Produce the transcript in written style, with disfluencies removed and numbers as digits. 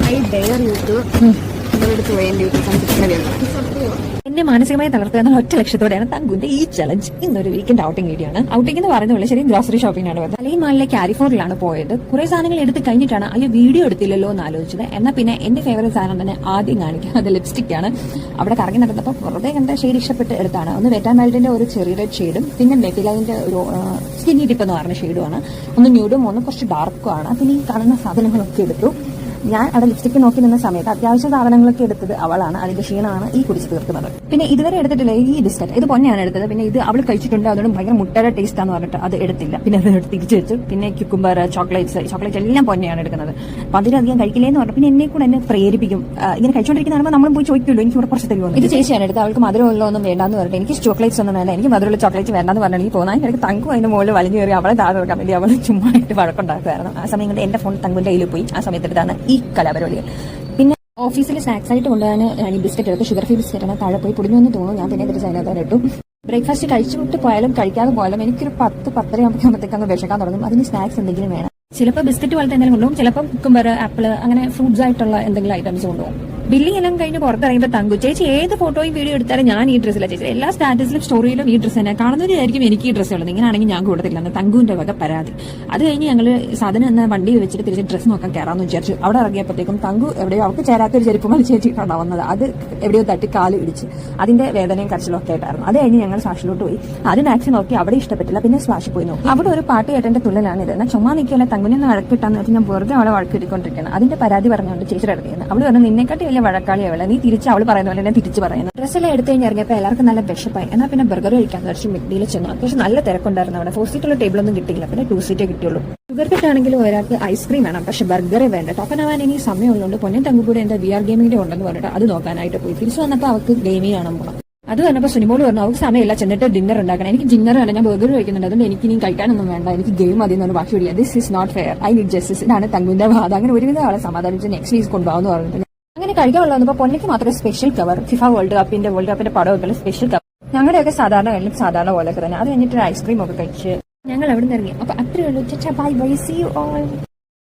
I dare you to എടുത്ത് വേണ്ടി എന്നെ മാനസികമായി തളർത്തുക എന്ന ഒറ്റ ലക്ഷ്യത്തോടെയാണ് തങ്കുന്റെ ഈ ചലഞ്ച്. ഇന്നൊരു വീക്കെൻഡ് ഔട്ടിംഗ് വീഡിയോ ആണ്. ഔട്ടിംഗ് എന്ന് പറയുന്നത് ശരി ഗ്രോസറി ഷോപ്പിംഗ് ആണ്. അല്ലെങ്കിൽ മാളിലെ കാരിഫോറിലാണ് പോയത്. കുറെ സാധനങ്ങൾ എടുത്ത് കഴിഞ്ഞിട്ടാണ് അയ്യോ വീഡിയോ എടുത്തില്ലല്ലോ എന്ന് ആലോചിച്ചത്. എന്നാൽ പിന്നെ എന്റെ ഫേവറേറ്റ് സാധനം തന്നെ ആദ്യം കാണിക്കുക, അത് ലിപ്സ്റ്റിക് ആണ്. അവിടെ കറങ്ങി നടന്നപ്പോൾ വെറുതെ കണ്ട ഷെയ്ഡ് ഇഷ്ടപ്പെട്ട് എടുത്താണ്. ഒന്ന് വെറ്റ് ആൻഡ് വൈൽഡിന്റെ ഒരു ചെറിയ റെഡ് ഷെയ്ഡും പിന്നെ മെറ്റിലൈന്റെ ഒരു സ്കിന്നി ടിപ്പ് എന്ന് പറഞ്ഞ ഷെയ്ഡുമാണ്. ഒന്ന് ന്യൂഡും ഒന്ന് കുറച്ച് ഡാർക്കും ആണ്. പിന്നെ ഈ കാണുന്ന സാധനങ്ങളൊക്കെ എടുത്തു. ഞാൻ അവിടെ ലിപ്സ്റ്റിക്ക് നോക്കി നിന്ന സമയത്ത് അത്യാവശ്യം സാധനങ്ങളൊക്കെ എടുത്തത് അവളാണ്. അതിന്റെ ക്ഷീണമാണ് ഈ കുടിച്ച് തീർക്കുന്നത്. പിന്നെ ഇതുവരെ എടുത്തിട്ടില്ല ഈ ബിസ്ക്കറ്റ്, ഇത് പൊന്നെയാണ് എടുത്തത്. പിന്നെ ഇത് അവൾ കഴിച്ചിട്ടുണ്ട്, അതുകൊണ്ട് ഭയങ്കര മുട്ടയുടെ ടേസ്റ്റ് ആണെന്ന് പറഞ്ഞിട്ട് അത് എടുത്തില്ല. പിന്നെ അത് തിരിച്ചു വെച്ചു. പിന്നെ ക്യുക്കുംബർ, ചോക്ലേറ്റ്സ് എല്ലാം പൊന്നെയാണ് എടുക്കുന്നത്. അപ്പൊ അതിലധികം കഴിക്കില്ലേന്ന് പറഞ്ഞു. പിന്നെ എന്നെ കൂടെ എന്നെ പ്രേരിപ്പിക്കും. ഇങ്ങനെ കഴിച്ചുകൊണ്ടിരിക്കുന്ന നമ്മളും പോയി ചോദിക്കുമല്ലോ എനിക്ക് ഇവിടെ കുറച്ച് തരുമോ. ഇത് ചേച്ചിയാണ് എടുത്തത്. അവൾക്ക് മധുരമുള്ള ഒന്നും വേണ്ടാന്ന് പറഞ്ഞിട്ട് എനിക്ക് ചോക്ലേറ്റ്സ് ഒന്നും വേണ്ട, എനിക്ക് മധുരമുള്ള ചോക്ലേറ്റ് വേണ്ടെന്ന് പറഞ്ഞാൽ എനിക്ക് പോകുന്നത്. എനിക്ക് തങ്കു അതിന്റെ മുകളിൽ വലിഞ്ഞു കയറി അവളെ താഴെ വെക്കാൻ വേണ്ടി അവൾ ചുമ്മാ ഇട്ട് വഴക്കുണ്ടാക്കുമായിരുന്നു. ആ സമയം കൊണ്ട് എന്റെ ഫോൺ തങ്കുന്റെ കയ്യിൽ പോയി. ആ സമയത്ത് എടുത്താണ് ഈ കലാപരിപാടികൾ. പിന്നെ ഓഫീസിൽ സ്നാക്സ് ആയിട്ട് കൊണ്ടുപോകാൻ ഞാൻ ഈ ബിസ്ക്കറ്റ് എടുത്ത് ഷുഗർ ഫ്രീ ബിസ്ക്കറ്റാണ്. താഴെ പോയി പൊടിഞ്ഞൊന്നും തോന്നുന്നു. ഞാൻ പിന്നെ തിരിച്ച് അതിനകത്ത് ഇട്ടു. ബ്രേക്ക്ഫാസ്റ്റ് കഴിച്ചുവിട്ട് പോയാലും കഴിക്കാതെ പോയാലും എനിക്കൊരു 10-10:30 ആകുമ്പോഴത്തേക്ക് അങ്ങ് വിശക്കാൻ തുടങ്ങും. അതിന് സ്നാക്സ് എന്തെങ്കിലും വേണം. ചിലപ്പോൾ ബിസ്ക്കറ്റ് പോലത്തെ എന്തെങ്കിലും കൊണ്ടുപോകും, ചിലപ്പോൾ കുക്കുംബർ, ആപ്പിൾ, അങ്ങനെ ഫ്രൂട്ട്സ് ആയിട്ടുള്ള എന്തെങ്കിലും ഐറ്റംസ് കൊണ്ടുപോകും. ബില്ലിംഗ് എല്ലാം കഴിഞ്ഞ് പുറത്തിറങ്ങിയപ്പോൾ തങ്കു ചേച്ചി ഏത് ഫോട്ടോയും വീഡിയോ എടുത്താലും ഞാൻ ഈ ഡ്രസ്സിലാണ് ചേച്ചി, എല്ലാ സ്റ്റാറ്റസിലും സ്റ്റോറിയിലും ഈ ഡ്രസ്സ് തന്നെ കാണുന്നവരായിരിക്കും എനിക്ക് ഈ ഡ്രസ്സ് ഉള്ളത്, ഇങ്ങനെയാണെങ്കിൽ ഞാൻ കൊടുത്തില്ലെന്ന് തങ്കുവിന്റെ വക പരാതി. അത് കഴിഞ്ഞ് ഞങ്ങൾ സാധനം എന്ന വണ്ടി വെച്ചിട്ട് തിരിച്ച് ഡ്രസ്സ് നോക്കാൻ കയറാമെന്ന് വിചാരിച്ചു. അവിടെ ഇറങ്ങിയപ്പോഴത്തേക്കും തങ്കു എവിടെയോ അവർക്ക് ചേരാത്തൊരു ചെരുപ്പ് മതി ചേച്ചിട്ടാണ് വന്നത്. അത് എവിടെയോ തട്ടി കാല് ഇടിച്ച് അതിന്റെ വേദനയും കരച്ചിലും ഒക്കെ ആയിട്ടായിരുന്നു. അത് കഴിഞ്ഞ് ഞങ്ങൾ സ്വാഷിലോട്ട് പോയി. അത് മാക്സി നോക്കി അവിടെ ഇഷ്ടപ്പെട്ടില്ല. പിന്നെ സ്വാഷി പോയി നോക്കി. അവിടെ ഒരു പാട്ട് കേട്ടന്റെ തുള്ളലാണ് ഇത്. എന്നാൽ ചുമ്മാ നിൽക്കില്ല, തങ്കുനെ വഴക്കിട്ടാന്ന് വെച്ചാൽ ഞാൻ വെറുതെ അവളെ വഴക്കിട്ടിക്കൊണ്ടിരിക്കുകയാണ്. അതിന്റെ പരാതി പറഞ്ഞുകൊണ്ട് ചേച്ചിയുടെ അടുത്ത് അവള് പറഞ്ഞു നിന്നെക്കാട്ടി വലിയ വഴക്കാളി അവളെ, നീ തിരിച്ച് അവള് പറയുന്ന പോലെ തന്നെ തിരിച്ച് പറയുന്നു. ഡ്രസ്സെല്ലാം എടുത്ത് കഴിഞ്ഞ് ഇറങ്ങിയപ്പോൾ എല്ലാവർക്കും നല്ല വിശപ്പായി. എന്നാൽ പിന്നെ ബർഗർ കഴിക്കാന്ന് വെച്ച് മെക്ഡിയിൽ ചെന്നു. അത്യാവശ്യം നല്ല തിരക്കുണ്ടായിരുന്നു. അവിടെ 4 സീറ്റുള്ള ടേബിളൊന്നും കിട്ടിയില്ല, പിന്നെ 2 സീറ്റേ കിട്ടിയുള്ളൂ. ഷുഗർ കട്ട് ആണെങ്കിലും ഒരാൾക്ക് ഐസ്ക്രീം വേണം, പക്ഷെ ബർഗറേ വേണ്ട. ടോക്കൺ ആവാൻ ഇനി സമയമുള്ളതുകൊണ്ട് പൊന്നെ തങ്കുകൂടെ എന്താ VR ഗെയിമിന്റെ ഉണ്ടെന്ന് പറഞ്ഞിട്ട് അത് നോക്കാനായിട്ട് പോയി. തിരിച്ചു വന്നപ്പോൾ അവർക്ക് ഗെയിമിംഗ് കാണാൻ പോകണം. അത് പറഞ്ഞപ്പോൾ സുനിമോള് പറഞ്ഞു അവർക്ക് സമയമില്ല, ചെന്നിട്ട് ഡിന്നർ ഉണ്ടാക്കണം. എനിക്ക് ഡിന്നർ വേണം, ഞാൻ ബർഗർ കഴിക്കുന്നുണ്ട്, അതുകൊണ്ട് എനിക്ക് ഇനി കഴിക്കാനൊന്നും വേണ്ട, എനിക്ക് ഗെയിം മതി എന്ന് ബാക്കി വിടില്ല. This is not fair, I need justice. ഇതാണ് തങ്കുവിന്റെ വാദം. അങ്ങനെ ഒരുവിധം ആളെ സമാധാനിച്ച് നെക്സ്റ്റ് വീക്ക് കൊണ്ടുപോകുന്നു പറഞ്ഞിട്ട് അങ്ങനെ കഴിക്കാനുള്ളപ്പോൾ പൊന്നയ്ക്ക് മാത്രമേ സ്പെഷ്യൽ കവർ, ഫിഫ വേൾഡ് കപ്പിന്റെ പടമൊക്കെ സ്പെഷ്യൽ കവർ. ഞങ്ങളുടെയൊക്കെ സാധാരണ പോലെയൊക്കെ തന്നെ. അത് കഴിഞ്ഞിട്ട് ഐസ്ക്രീം ഒക്കെ കഴിച്ച് ഞങ്ങൾ അവിടെ നിന്ന് ഇറങ്ങി. അപ്പൊ അത്രയേ ഉള്ളൂ. Bye bye, see you all.